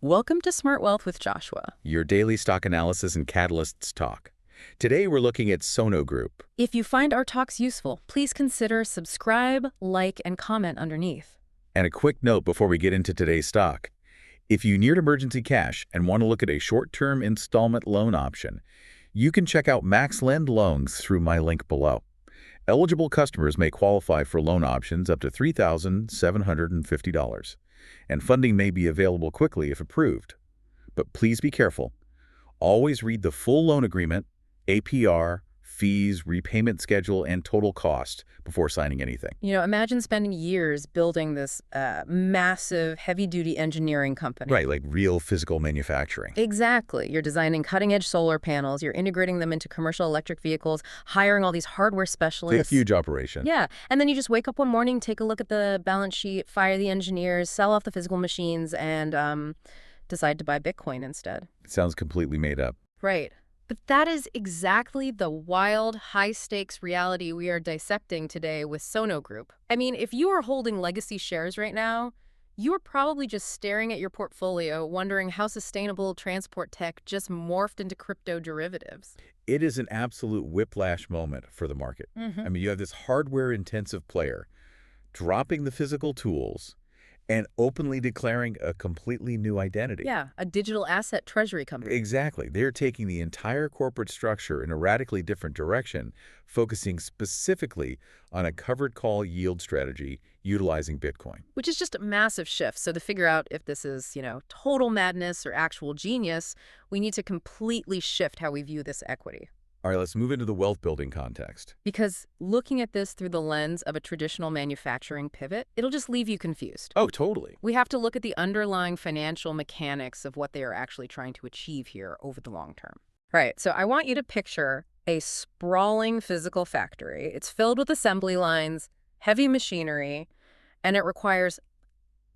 Welcome to Smart Wealth with Joshua. Your daily stock analysis and catalysts talk. Today we're looking at Sono Group. If you find our talks useful, please consider subscribe, like, and comment underneath. And a quick note before we get into today's stock. If you need emergency cash and want to look at a short-term installment loan option, you can check out MaxLend Loans through my link below. Eligible customers may qualify for loan options up to $3,750, and funding may be available quickly if approved. But please be careful. Always read the full loan agreement, APR, fees, repayment schedule, and total cost before signing anything. Imagine spending years building this massive, heavy-duty engineering company. Right, like real physical manufacturing. Exactly. You're designing cutting-edge solar panels, you're integrating them into commercial electric vehicles, hiring all these hardware specialists. It's a huge operation. Yeah, and then you just wake up one morning, take a look at the balance sheet, fire the engineers, sell off the physical machines, and decide to buy Bitcoin instead. It sounds completely made up. Right. But that is exactly the wild, high-stakes reality we are dissecting today with Sono Group. I mean, if you are holding legacy shares right now, you are probably just staring at your portfolio, wondering how sustainable transport tech just morphed into crypto derivatives. It is an absolute whiplash moment for the market. I mean, you have this hardware-intensive player dropping the physical tools and openly declaring a completely new identity. Yeah, a digital asset treasury company. Exactly. They're taking the entire corporate structure in a radically different direction, focusing specifically on a covered call yield strategy utilizing Bitcoin. Which is just a massive shift. So to figure out if this is, total madness or actual genius, we need to completely shift how we view this equity. All right, let's move into the wealth building context. Because looking at this through the lens of a traditional manufacturing pivot, it'll just leave you confused. Oh, totally. We have to look at the underlying financial mechanics of what they are actually trying to achieve here over the long term. Right, so I want you to picture a sprawling physical factory. It's filled with assembly lines, heavy machinery, and it requires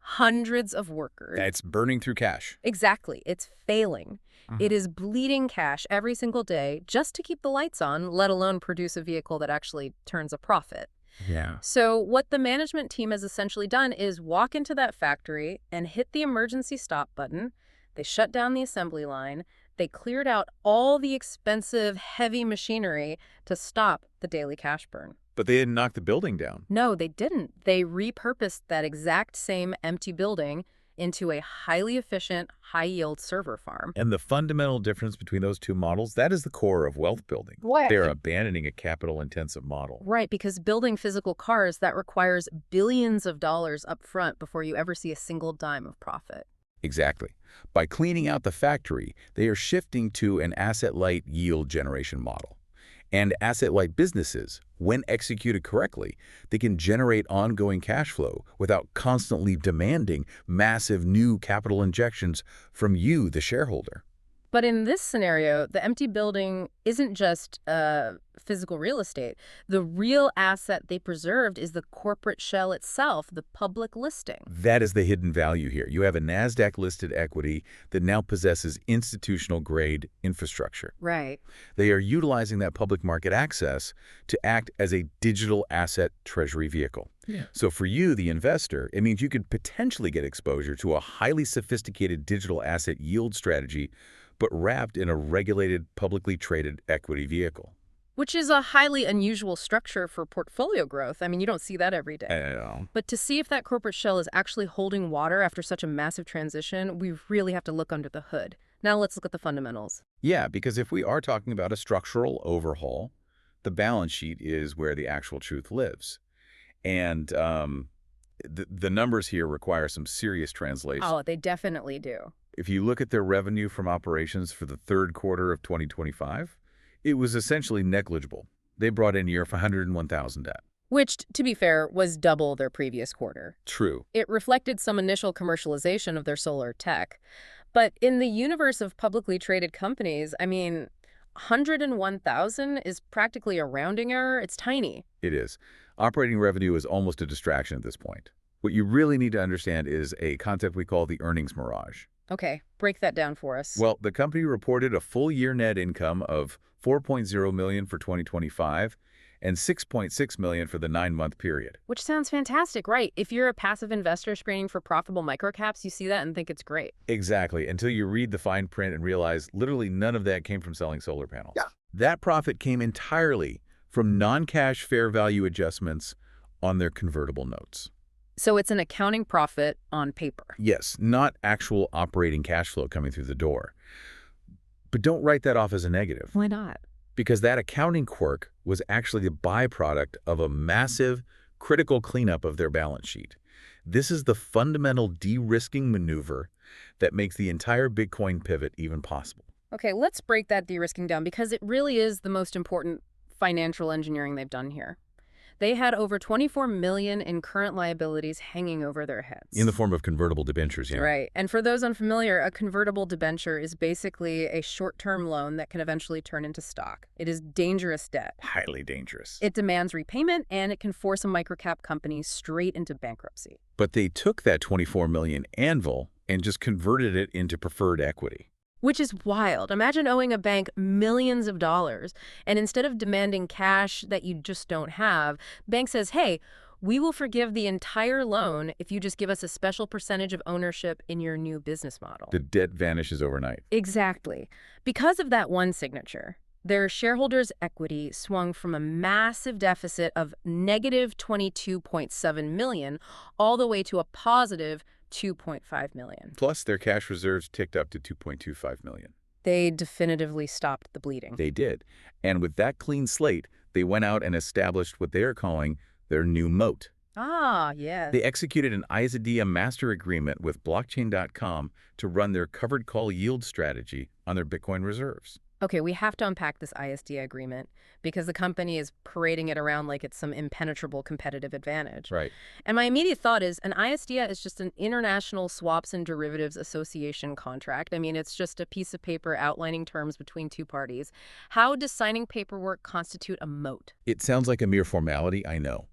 hundreds of workers. It's burning through cash. Exactly. It's failing. It is bleeding cash every single day just to keep the lights on, let alone produce a vehicle that actually turns a profit. Yeah. So what the management team has essentially done is walk into that factory and hit the emergency stop button. They shut down the assembly line. They cleared out all the expensive, heavy machinery to stop the daily cash burn. But they didn't knock the building down. No, they didn't. They repurposed that exact same empty building into a highly efficient, high-yield server farm. And the fundamental difference between those two models, that is the core of wealth building. What? They're abandoning a capital-intensive model. Right, because building physical cars, that requires billions of dollars up front before you ever see a single dime of profit. Exactly. By cleaning out the factory, they are shifting to an asset-light yield generation model. And asset-light businesses, when executed correctly, they can generate ongoing cash flow without constantly demanding massive new capital injections from you, the shareholder. But in this scenario, the empty building isn't just physical real estate. The real asset they preserved is the corporate shell itself, the public listing. That is the hidden value here. You have a Nasdaq-listed equity that now possesses institutional-grade infrastructure. Right. They are utilizing that public market access to act as a digital asset treasury vehicle. Yeah. So for you, the investor, it means you could potentially get exposure to a highly sophisticated digital asset yield strategy, but wrapped in a regulated, publicly traded equity vehicle. Which is a highly unusual structure for portfolio growth. I mean, you don't see that every day. I know. But to see if that corporate shell is actually holding water after such a massive transition, we really have to look under the hood. Now let's look at the fundamentals. Yeah, because if we are talking about a structural overhaul, the balance sheet is where the actual truth lives. And the numbers here require some serious translation. Oh, they definitely do. If you look at their revenue from operations for the third quarter of 2025, it was essentially negligible. They brought in year for $101,000 debt. Which, to be fair, was double their previous quarter. True. It reflected some initial commercialization of their solar tech. But in the universe of publicly traded companies, I mean, 101,000 is practically a rounding error. It's tiny. It is. Operating revenue is almost a distraction at this point. What you really need to understand is a concept we call the earnings mirage. Okay, break that down for us. Well, the company reported a full-year net income of $4.0 million for 2025 and $6.6 million for the 9-month period. Which sounds fantastic, right? If you're a passive investor screening for profitable microcaps, you see that and think it's great. Exactly, until you read the fine print and realize literally none of that came from selling solar panels. Yeah. That profit came entirely from non-cash fair value adjustments on their convertible notes. So it's an accounting profit on paper. Yes, not actual operating cash flow coming through the door. But don't write that off as a negative. Why not? Because that accounting quirk was actually the byproduct of a massive, critical cleanup of their balance sheet. This is the fundamental de-risking maneuver that makes the entire Bitcoin pivot even possible. Okay, let's break that de-risking down because it really is the most important financial engineering they've done here. They had over $24 million in current liabilities hanging over their heads. In the form of convertible debentures, yeah. Right. And for those unfamiliar, a convertible debenture is basically a short-term loan that can eventually turn into stock. It is dangerous debt. Highly dangerous. It demands repayment, and it can force a microcap company straight into bankruptcy. But they took that $24 million anvil and just converted it into preferred equity. Which is wild. Imagine owing a bank millions of dollars, and instead of demanding cash that you just don't have, bank says, hey, we will forgive the entire loan if you just give us a special percentage of ownership in your new business model. The debt vanishes overnight. Exactly. Because of that one signature, their shareholders' equity swung from a massive deficit of negative $22.7 million all the way to a positive $2.5 million. Plus, their cash reserves ticked up to $2.25 million. They definitively stopped the bleeding. They did. And with that clean slate, they went out and established what they are calling their new moat. Ah, yeah. They executed an ISDA master agreement with blockchain.com to run their covered call yield strategy on their Bitcoin reserves. Okay, we have to unpack this ISDA agreement because the company is parading it around like it's some impenetrable competitive advantage. Right. And my immediate thought is an ISDA is just an International Swaps and Derivatives Association contract. I mean, it's just a piece of paper outlining terms between two parties. How does signing paperwork constitute a moat? It sounds like a mere formality, I know.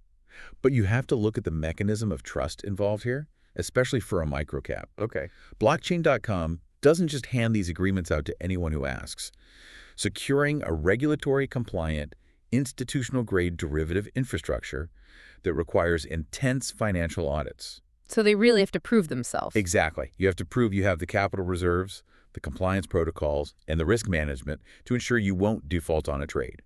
But you have to look at the mechanism of trust involved here, especially for a microcap. Okay. Blockchain.com doesn't just hand these agreements out to anyone who asks. Securing a regulatory-compliant, institutional-grade derivative infrastructure that requires intense financial audits. So they really have to prove themselves. Exactly. You have to prove you have the capital reserves, the compliance protocols, and the risk management to ensure you won't default on a trade.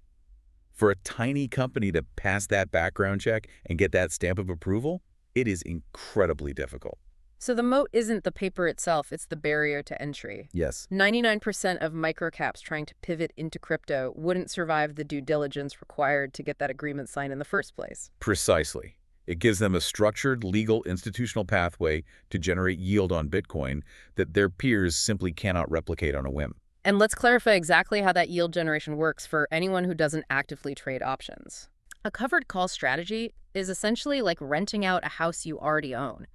For a tiny company to pass that background check and get that stamp of approval, it is incredibly difficult. So the moat isn't the paper itself, it's the barrier to entry. Yes. 99% of microcaps trying to pivot into crypto wouldn't survive the due diligence required to get that agreement signed in the first place. Precisely. It gives them a structured, legal, institutional pathway to generate yield on Bitcoin that their peers simply cannot replicate on a whim. And let's clarify exactly how that yield generation works for anyone who doesn't actively trade options. A covered call strategy is essentially like renting out a house you already own.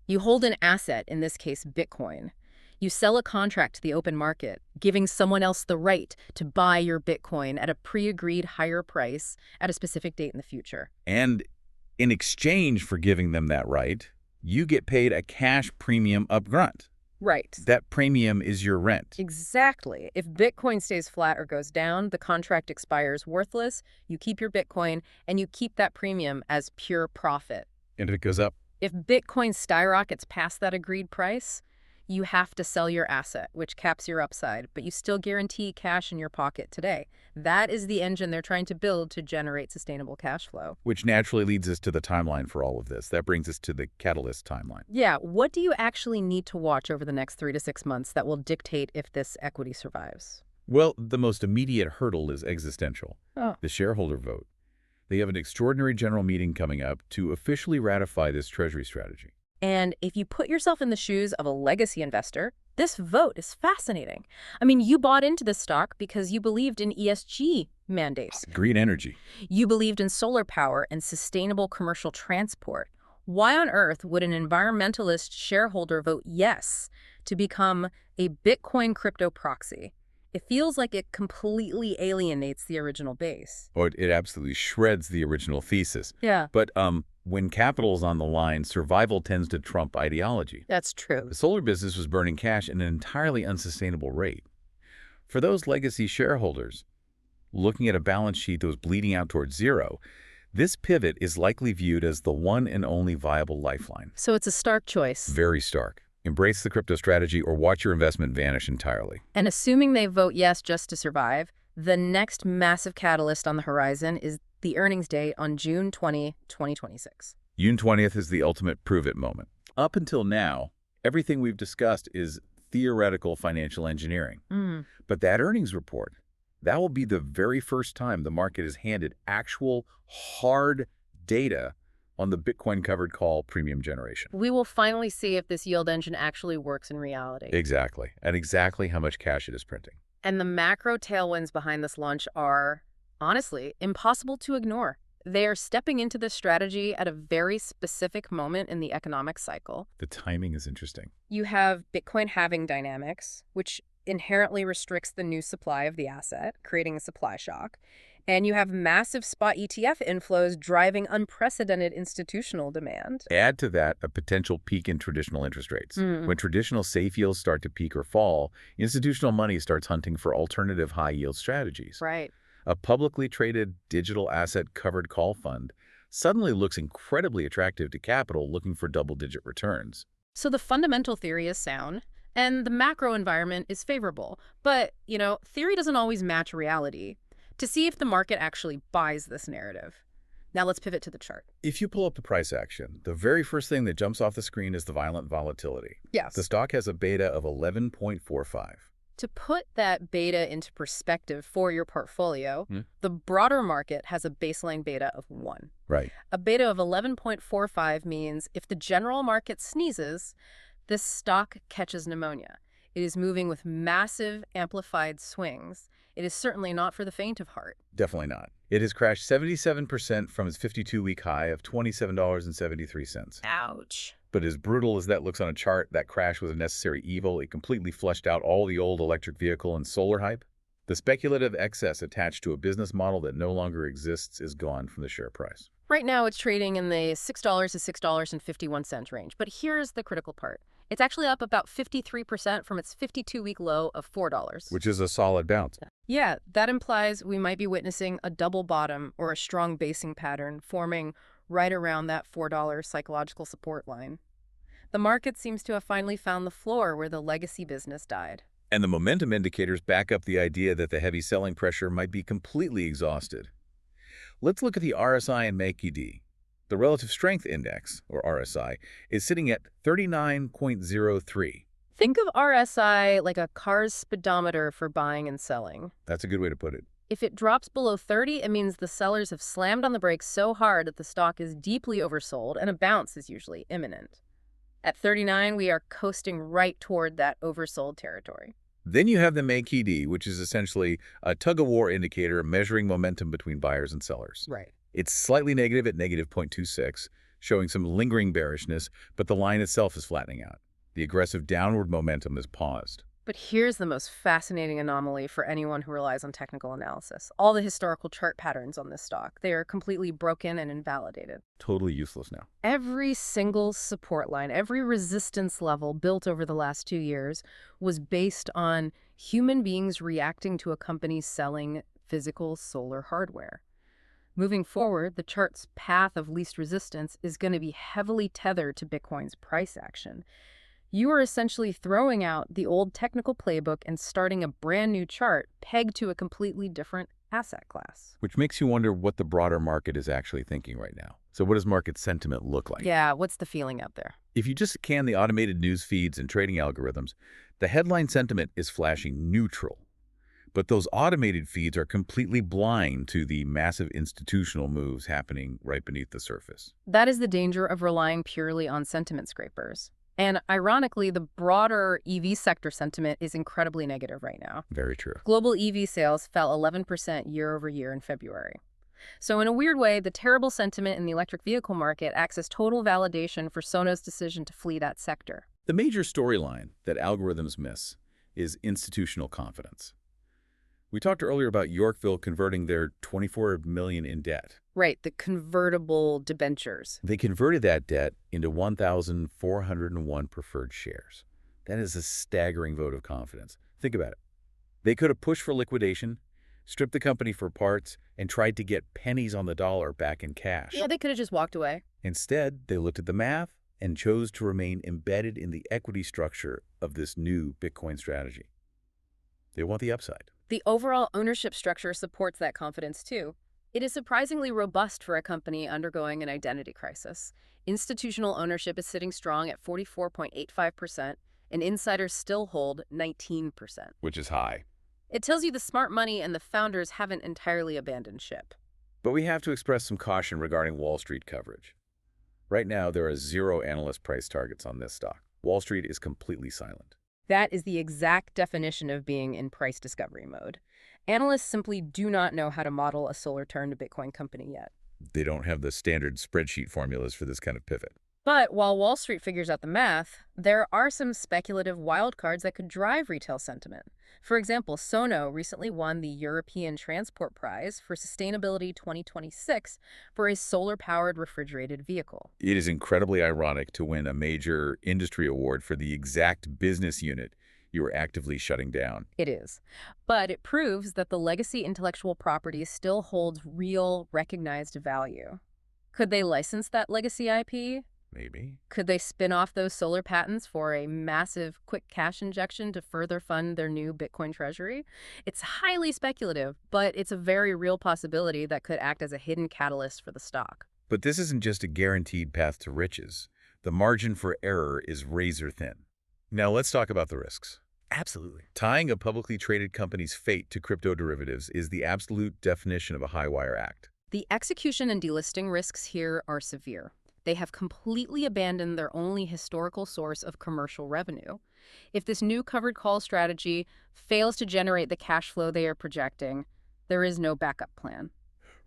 You hold an asset, in this case Bitcoin. You sell a contract to the open market, giving someone else the right to buy your Bitcoin at a pre-agreed higher price at a specific date in the future. And in exchange for giving them that right, you get paid a cash premium upfront. Right. That premium is your rent. Exactly. If Bitcoin stays flat or goes down, the contract expires worthless, you keep your Bitcoin, and you keep that premium as pure profit. And if it goes up, If Bitcoin skyrockets past that agreed price, you have to sell your asset, which caps your upside, but you still guarantee cash in your pocket today. That is the engine they're trying to build to generate sustainable cash flow. which naturally leads us to the timeline for all of this. That brings us to the catalyst timeline. Yeah, what do you actually need to watch over the next 3 to 6 months that will dictate if this equity survives? Well, the most immediate hurdle is existential, Oh. the shareholder vote. They have an extraordinary general meeting coming up to officially ratify this treasury strategy. And if you put yourself in the shoes of a legacy investor, this vote is fascinating. I mean, you bought into this stock because you believed in ESG mandates. Green energy. You believed in solar power and sustainable commercial transport. Why on earth would an environmentalist shareholder vote yes to become a Bitcoin crypto proxy? It feels like it completely alienates the original base. Or it absolutely shreds the original thesis. Yeah, But when capital is on the line, survival tends to trump ideology. that's true. The solar business was burning cash at an entirely unsustainable rate. For those legacy shareholders, looking at a balance sheet that was bleeding out towards zero, this pivot is likely viewed as the one and only viable lifeline. So it's a stark choice. Very stark. Embrace the crypto strategy or watch your investment vanish entirely. And assuming they vote yes just to survive, the next massive catalyst on the horizon is the earnings date on June 20, 2026. June 20th is the ultimate prove-it moment. Up until now, everything we've discussed is theoretical financial engineering. But that earnings report, that will be the very first time the market is handed actual hard data on the Bitcoin-covered call premium generation. We will finally see if this yield engine actually works in reality. Exactly, and exactly how much cash it is printing. And the macro tailwinds behind this launch are, honestly, impossible to ignore. They are stepping into this strategy at a very specific moment in the economic cycle. The timing is interesting. You have Bitcoin halving dynamics, which inherently restricts the new supply of the asset, creating a supply shock. And you have massive spot ETF inflows driving unprecedented institutional demand. Add to that a potential peak in traditional interest rates. When traditional safe yields start to peak or fall, institutional money starts hunting for alternative high-yield strategies. Right. A publicly traded digital asset covered call fund suddenly looks incredibly attractive to capital looking for double-digit returns. So the fundamental theory is sound, and the macro environment is favorable. But, theory doesn't always match reality. To see if the market actually buys this narrative. Now let's pivot to the chart. If you pull up the price action, the very first thing that jumps off the screen is the violent volatility. Yes. The stock has a beta of 11.45. To put that beta into perspective for your portfolio, the broader market has a baseline beta of 1. Right. A beta of 11.45 means if the general market sneezes, this stock catches pneumonia. It is moving with massive amplified swings. It is certainly not for the faint of heart. Definitely not. It has crashed 77% from its 52-week high of $27.73. Ouch. But as brutal as that looks on a chart, that crash was a necessary evil. It completely flushed out all the old electric vehicle and solar hype. The speculative excess attached to a business model that no longer exists is gone from the share price. Right now, it's trading in the $6 to $6.51 range. But here's the critical part. It's actually up about 53% from its 52-week low of $4. Which is a solid bounce. Yeah, that implies we might be witnessing a double bottom or a strong basing pattern forming right around that $4 psychological support line. The market seems to have finally found the floor where the legacy business died. And the momentum indicators back up the idea that the heavy selling pressure might be completely exhausted. Let's look at the RSI and MaxLend. The Relative Strength Index, or RSI, is sitting at 39.03. Think of RSI like a car's speedometer for buying and selling. That's a good way to put it. If it drops below 30, it means the sellers have slammed on the brakes so hard that the stock is deeply oversold and a bounce is usually imminent. At 39, we are coasting right toward that oversold territory. Then you have the MaxLend, which is essentially a tug-of-war indicator measuring momentum between buyers and sellers. Right. It's slightly negative at negative 0.26, showing some lingering bearishness, but the line itself is flattening out. The aggressive downward momentum is paused. But here's the most fascinating anomaly for anyone who relies on technical analysis. All the historical chart patterns on this stock, they are completely broken and invalidated. Totally useless now. Every single support line, every resistance level built over the last 2 years was based on human beings reacting to a company selling physical solar hardware. Moving forward, the chart's path of least resistance is going to be heavily tethered to Bitcoin's price action. You are essentially throwing out the old technical playbook and starting a brand new chart pegged to a completely different asset class. Which makes you wonder what the broader market is actually thinking right now. So what does market sentiment look like? Yeah, what's the feeling out there? If you just scan the automated news feeds and trading algorithms, the headline sentiment is flashing neutral. But those automated feeds are completely blind to the massive institutional moves happening right beneath the surface. That is the danger of relying purely on sentiment scrapers. And ironically, the broader EV sector sentiment is incredibly negative right now. Very true. Global EV sales fell 11% year over year in February. So in a weird way, the terrible sentiment in the electric vehicle market acts as total validation for Sono's decision to flee that sector. The major storyline that algorithms miss is institutional confidence. We talked earlier about Yorkville converting their $24 million in debt. Right, the convertible debentures. They converted that debt into 1,401 preferred shares. That is a staggering vote of confidence. Think about it. They could have pushed for liquidation, stripped the company for parts, and tried to get pennies on the dollar back in cash. Yeah, they could have just walked away. Instead, they looked at the math and chose to remain embedded in the equity structure of this new Bitcoin strategy. They want the upside. The overall ownership structure supports that confidence, too. It is surprisingly robust for a company undergoing an identity crisis. Institutional ownership is sitting strong at 44.85%, and insiders still hold 19%. Which is high. It tells you the smart money and the founders haven't entirely abandoned ship. But we have to express some caution regarding Wall Street coverage. Right now, there are 0 analyst price targets on this stock. Wall Street is completely silent. That is the exact definition of being in price discovery mode. Analysts simply do not know how to model a solar turn to Bitcoin company yet. They don't have the standard spreadsheet formulas for this kind of pivot. But while Wall Street figures out the math, there are some speculative wildcards that could drive retail sentiment. For example, Sono recently won the European Transport Prize for Sustainability 2026 for a solar-powered refrigerated vehicle. It is incredibly ironic to win a major industry award for the exact business unit you are actively shutting down. It is. But it proves that the legacy intellectual property still holds real, recognized value. Could they license that legacy IP? Maybe. Could they spin off those solar patents for a massive, quick cash injection to further fund their new Bitcoin treasury? It's highly speculative, but it's a very real possibility that could act as a hidden catalyst for the stock. But this isn't just a guaranteed path to riches. The margin for error is razor thin. Now let's talk about the risks. Absolutely. Tying a publicly traded company's fate to crypto derivatives is the absolute definition of a high-wire act. The execution and delisting risks here are severe. They have completely abandoned their only historical source of commercial revenue. If this new covered call strategy fails to generate the cash flow they are projecting, there is no backup plan.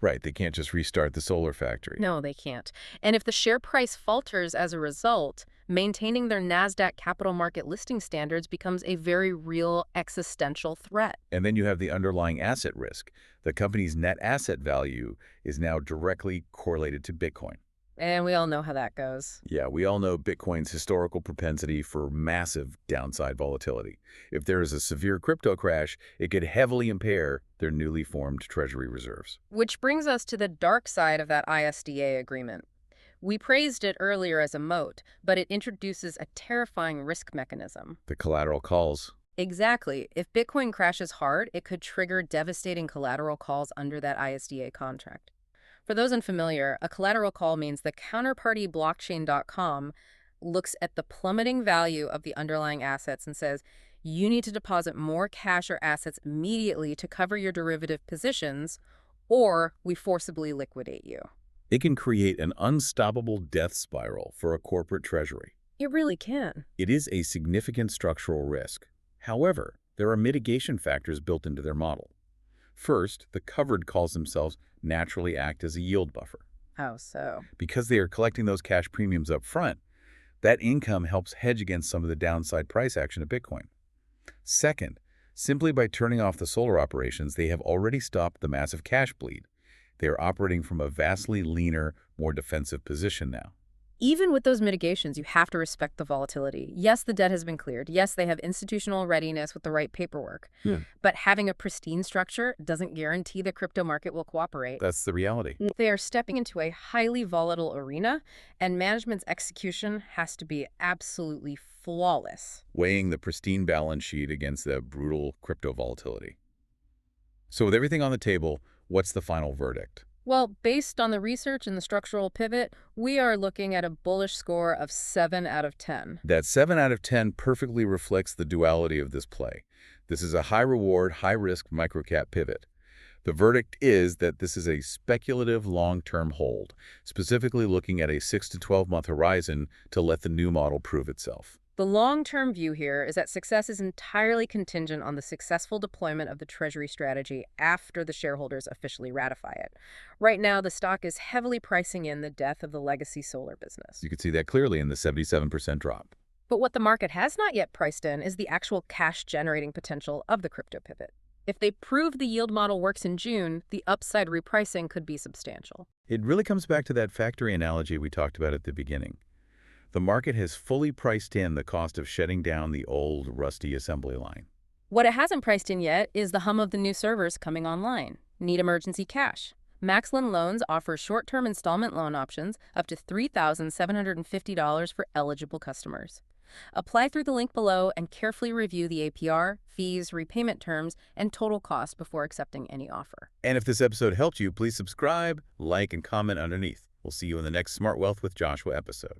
Right, they can't just restart the solar factory. No, they can't. And if the share price falters as a result, maintaining their Nasdaq capital market listing standards becomes a very real existential threat. And then you have the underlying asset risk. The company's net asset value is now directly correlated to Bitcoin. And we all know how that goes. Yeah, we all know Bitcoin's historical propensity for massive downside volatility. If there is a severe crypto crash, it could heavily impair their newly formed treasury reserves. Which brings us to the dark side of that ISDA agreement. We praised it earlier as a moat, but it introduces a terrifying risk mechanism. The collateral calls. Exactly. If Bitcoin crashes hard, it could trigger devastating collateral calls under that ISDA contract. For those unfamiliar, a collateral call means the counterparty blockchain.com looks at the plummeting value of the underlying assets and says, you need to deposit more cash or assets immediately to cover your derivative positions, or we forcibly liquidate you. It can create an unstoppable death spiral for a corporate treasury. It really can. It is a significant structural risk. However, there are mitigation factors built into their model. First, the covered calls themselves naturally act as a yield buffer. How so? Because they are collecting those cash premiums up front, that income helps hedge against some of the downside price action of Bitcoin. Second, simply by turning off the solar operations, they have already stopped the massive cash bleed. They are operating from a vastly leaner, more defensive position now. Even with those mitigations, you have to respect the volatility. Yes, the debt has been cleared. Yes, they have institutional readiness with the right paperwork. But having a pristine structure doesn't guarantee the crypto market will cooperate. That's the reality. They are stepping into a highly volatile arena, and management's execution has to be absolutely flawless. Weighing the pristine balance sheet against the brutal crypto volatility. So with everything on the table, what's the final verdict? Well, based on the research and the structural pivot, we are looking at a bullish score of 7 out of 10. That 7 out of 10 perfectly reflects the duality of this play. This is a high-reward, high-risk microcap pivot. The verdict is that this is a speculative long-term hold, specifically looking at a 6 to 12-month horizon to let the new model prove itself. The long-term view here is that success is entirely contingent on the successful deployment of the treasury strategy after the shareholders officially ratify it. Right now, the stock is heavily pricing in the death of the legacy solar business. You can see that clearly in the 77% drop. But what the market has not yet priced in is the actual cash-generating potential of the crypto pivot. If they prove the yield model works in June, the upside repricing could be substantial. It really comes back to that factory analogy we talked about at the beginning. The market has fully priced in the cost of shutting down the old, rusty assembly line. What it hasn't priced in yet is the hum of the new servers coming online. Need emergency cash? MaxLend Loans offers short-term installment loan options up to $3,750 for eligible customers. Apply through the link below and carefully review the APR, fees, repayment terms, and total cost before accepting any offer. And if this episode helped you, please subscribe, like, and comment underneath. We'll see you in the next Smart Wealth with Joshua episode.